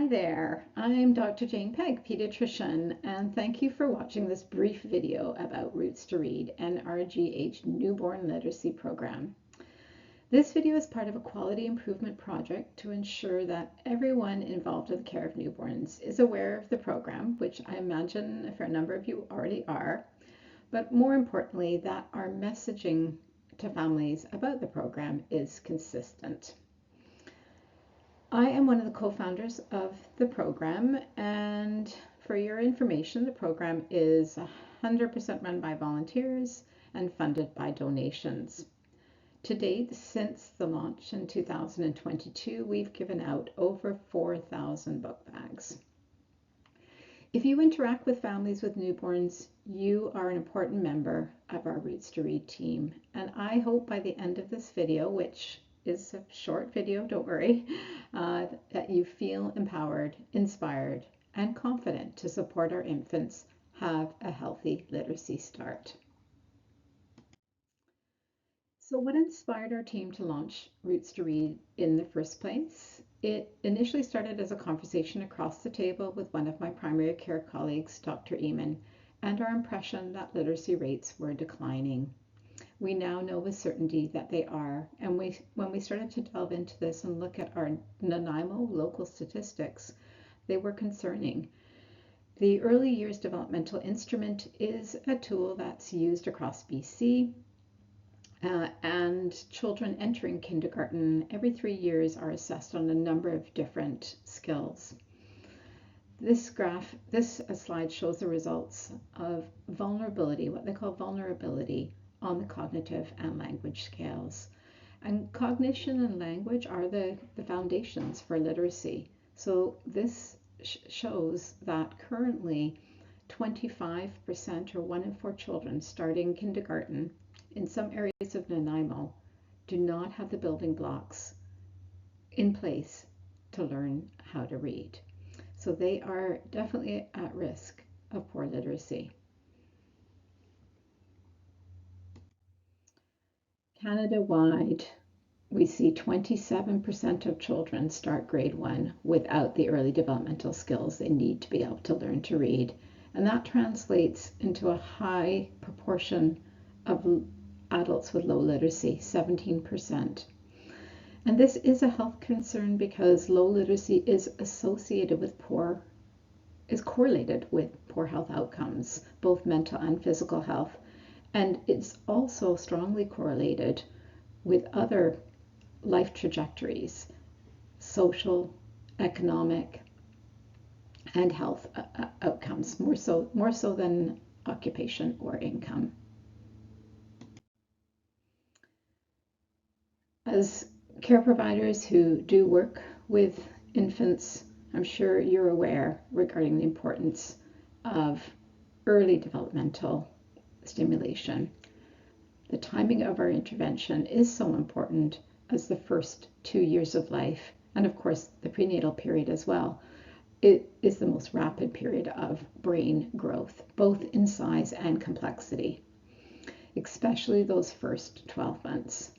there, I'm Dr. Jane Pegg, pediatrician, and thank you for watching this brief video about Roots to Read NRGH Newborn Literacy Program. This video is part of a quality improvement project to ensure that everyone involved in the care of newborns is aware of the program, which I imagine a fair number of you already are, but more importantly, that our messaging to families about the program is consistent. I am one of the co-founders of the program, and for your information, the program is 100% run by volunteers and funded by donations. To date, since the launch in 2022, we've given out over 4,000 book bags. If you interact with families with newborns, you are an important member of our Roots to Read team, and I hope by the end of this video, which is a short video, don't worry, that you feel empowered, inspired, and confident to support our infants have a healthy literacy start. So what inspired our team to launch Roots to Read in the first place? It initially started as a conversation across the table with one of my primary care colleagues, Dr. Eamon, and our impression that literacy rates were declining. We now know with certainty that they are, and when we started to delve into this and look at our Nanaimo local statistics, they were concerning. The Early Years Developmental Instrument is a tool that's used across BC, and children entering kindergarten every 3 years are assessed on a number of different skills. This slide shows the results of vulnerability, what they call vulnerability, on the cognitive and language scales. And cognition and language are the foundations for literacy. So this shows that currently 25%, or 1 in 4 children starting kindergarten in some areas of Nanaimo, do not have the building blocks in place to learn how to read. So they are definitely at risk of poor literacy. Canada-wide, we see 27% of children start grade 1 without the early developmental skills they need to be able to learn to read. And that translates into a high proportion of adults with low literacy, 17%. And this is a health concern because low literacy is correlated with poor health outcomes, both mental and physical health. And it's also strongly correlated with other life trajectories, social, economic, and health outcomes, more so than occupation or income. As care providers who do work with infants, I'm sure you're aware regarding the importance of early developmental stimulation. The timing of our intervention is so important, as the first 2 years of life, and of course the prenatal period as well. It is the most rapid period of brain growth, both in size and complexity, especially those first 12 months.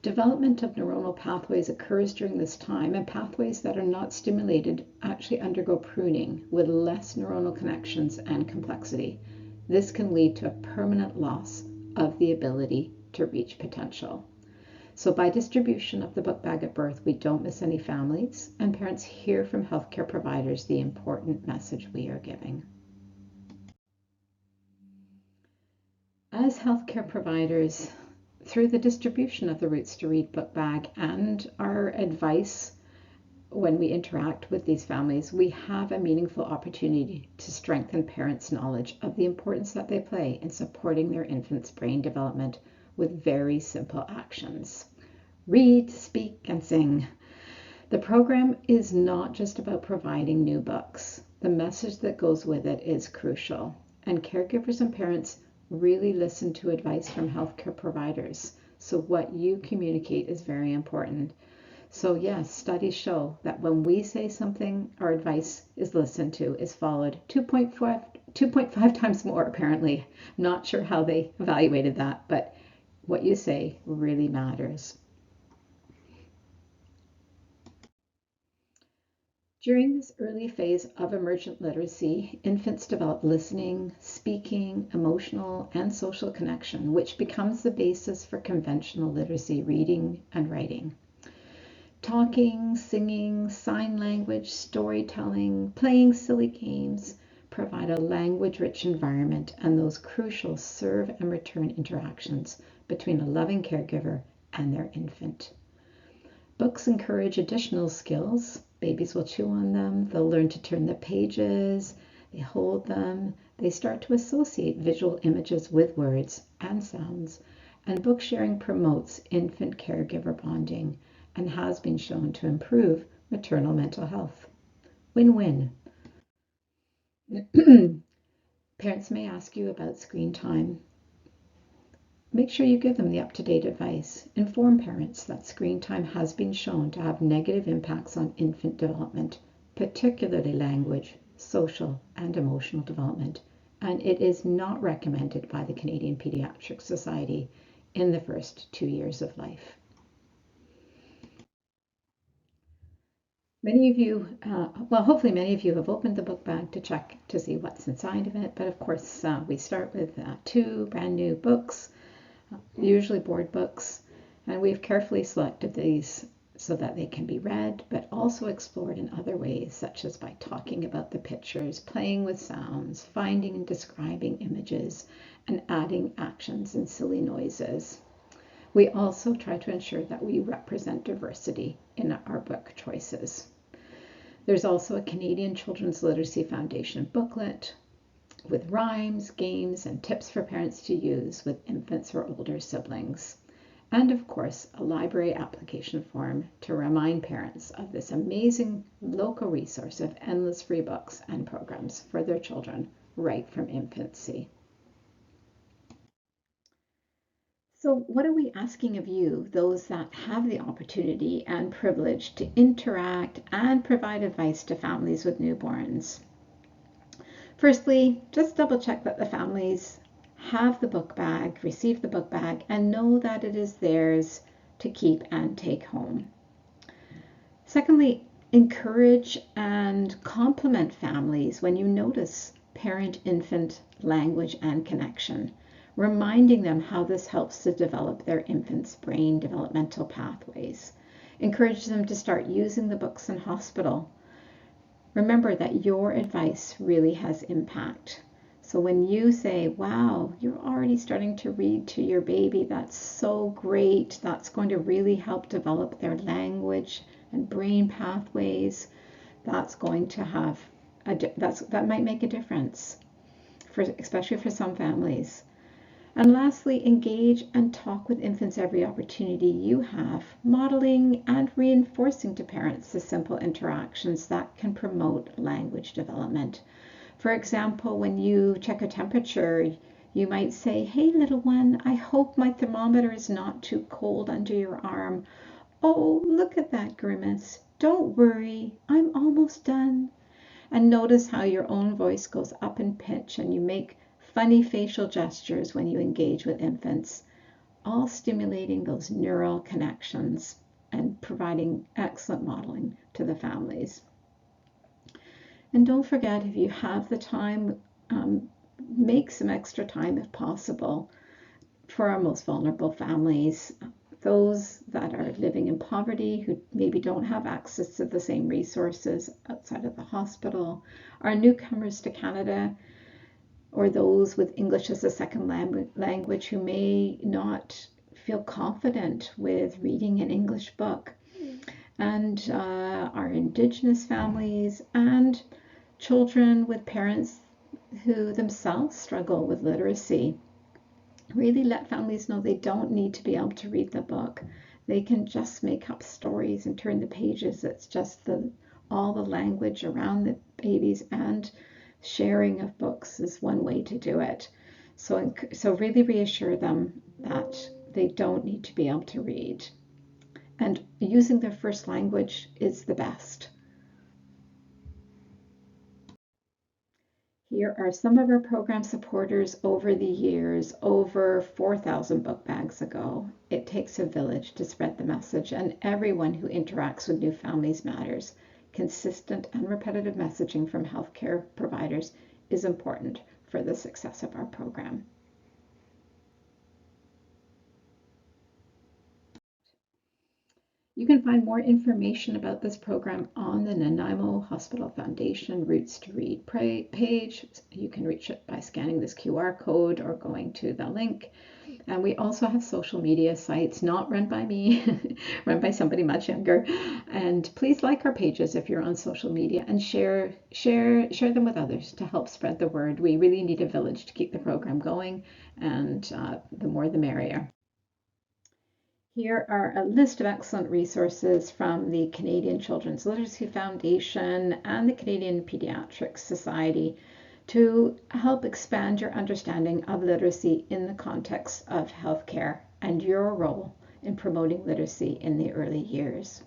Development of neuronal pathways occurs during this time, and pathways that are not stimulated actually undergo pruning with less neuronal connections and complexity. This can lead to a permanent loss of the ability to reach potential. So by distribution of the book bag at birth, we don't miss any families, and parents hear from healthcare providers the important message we are giving. As healthcare providers, through the distribution of the Roots to Read book bag and our advice when we interact with these families, we have a meaningful opportunity to strengthen parents' knowledge of the importance that they play in supporting their infant's brain development with very simple actions. Read, speak, and sing. The program is not just about providing new books. The message that goes with it is crucial, and caregivers and parents really listen to advice from healthcare providers. So what you communicate is very important. So yes, studies show that when we say something, our advice is listened to, is followed 2.5 times more apparently. Not sure how they evaluated that, but what you say really matters. During this early phase of emergent literacy, infants develop listening, speaking, emotional, and social connection, which becomes the basis for conventional literacy reading and writing. Talking, singing, sign language, storytelling, playing silly games provide a language-rich environment and those crucial serve and return interactions between a loving caregiver and their infant. Books encourage additional skills. Babies will chew on them, they'll learn to turn the pages, they hold them, they start to associate visual images with words and sounds, and book sharing promotes infant caregiver bonding and has been shown to improve maternal mental health. Win-win. Parents may ask you about screen time. Make sure you give them the up-to-date advice. Inform parents that screen time has been shown to have negative impacts on infant development, particularly language, social, and emotional development, and it is not recommended by the Canadian Pediatric Society in the first 2 years of life. Many of you, hopefully many of you have opened the book bag to check to see what's inside of it, but of course we start with 2 brand new books, usually board books, and we've carefully selected these so that they can be read, but also explored in other ways, such as by talking about the pictures, playing with sounds, finding and describing images, and adding actions and silly noises. We also try to ensure that we represent diversity in our book choices. There's also a Canadian Children's Literacy Foundation booklet with rhymes, games, and tips for parents to use with infants or older siblings. And of course, a library application form to remind parents of this amazing local resource of endless free books and programs for their children right from infancy. So what are we asking of you, those that have the opportunity and privilege to interact and provide advice to families with newborns? Firstly, just double check that the families have the book bag, receive the book bag, and know that it is theirs to keep and take home. Secondly, encourage and compliment families when you notice parent-infant language and connection, reminding them how this helps to develop their infant's brain developmental pathways. Encourage them to start using the books in hospital. Remember that your advice really has impact. So when you say, wow, you're already starting to read to your baby, that's so great, that's going to really help develop their language and brain pathways, that's going to have, that might make a difference, especially for some families. And lastly, engage and talk with infants every opportunity you have, modeling and reinforcing to parents the simple interactions that can promote language development. For example, when you check a temperature, you might say, hey little one, I hope my thermometer is not too cold under your arm. Oh, look at that grimace. Don't worry, I'm almost done. And notice how your own voice goes up in pitch and you make funny facial gestures when you engage with infants, all stimulating those neural connections and providing excellent modeling to the families. And don't forget, if you have the time, make some extra time if possible for our most vulnerable families, those that are living in poverty, who maybe don't have access to the same resources outside of the hospital, our newcomers to Canada, or those with English as a second language who may not feel confident with reading an English book, and our Indigenous families and children with parents who themselves struggle with literacy. Really let families know they don't need to be able to read the book. They can just make up stories and turn the pages. It's just all the language around the babies, and sharing of books is one way to do it. So really reassure them that they don't need to be able to read. And using their first language is the best. Here are some of our program supporters over the years, over 4,000 book bags ago. It takes a village to spread the message, and everyone who interacts with new families matters. consistent and repetitive messaging from healthcare providers is important for the success of our program. You can find more information about this program on the Nanaimo Hospital Foundation Roots to Read page. You can reach it by scanning this QR code or going to the link. And we also have social media sites, not run by me, run by somebody much younger. And please like our pages if you're on social media, and share them with others to help spread the word. We really need a village to keep the program going, and the more the merrier. Here are a list of excellent resources from the Canadian Children's Literacy Foundation and the Canadian Pediatrics Society to help expand your understanding of literacy in the context of healthcare and your role in promoting literacy in the early years.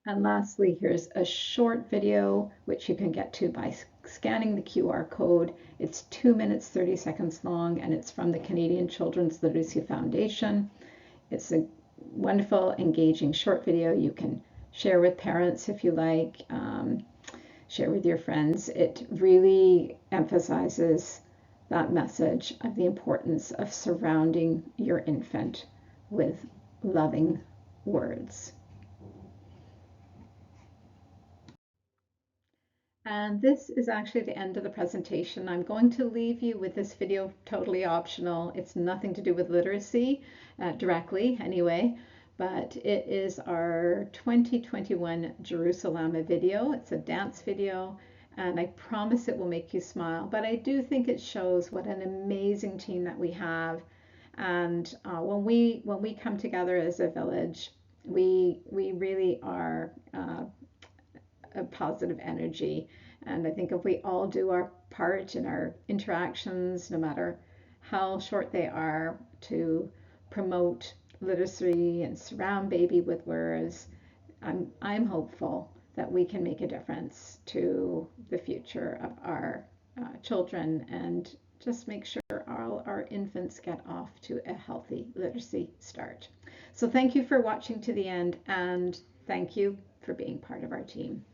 And lastly, here's a short video which you can get to by scanning the QR code. It's 2 minutes 30 seconds long, and it's from the Canadian Children's Literacy Foundation. It's a wonderful, engaging short video you can share with parents if you like, share with your friends. It really emphasizes that message of the importance of surrounding your infant with loving words. And this is actually the end of the presentation. I'm going to leave you with this video, totally optional. It's nothing to do with literacy directly anyway, but it is our 2021 Jerusalem video. It's a dance video, and I promise it will make you smile, but I do think it shows what an amazing team that we have. And when we come together as a village, we really are a positive energy. And I think if we all do our part in our interactions, no matter how short they are, to promote literacy and surround baby with words, I'm hopeful that we can make a difference to the future of our children and just make sure all our infants get off to a healthy literacy start. So thank you for watching to the end, and thank you for being part of our team.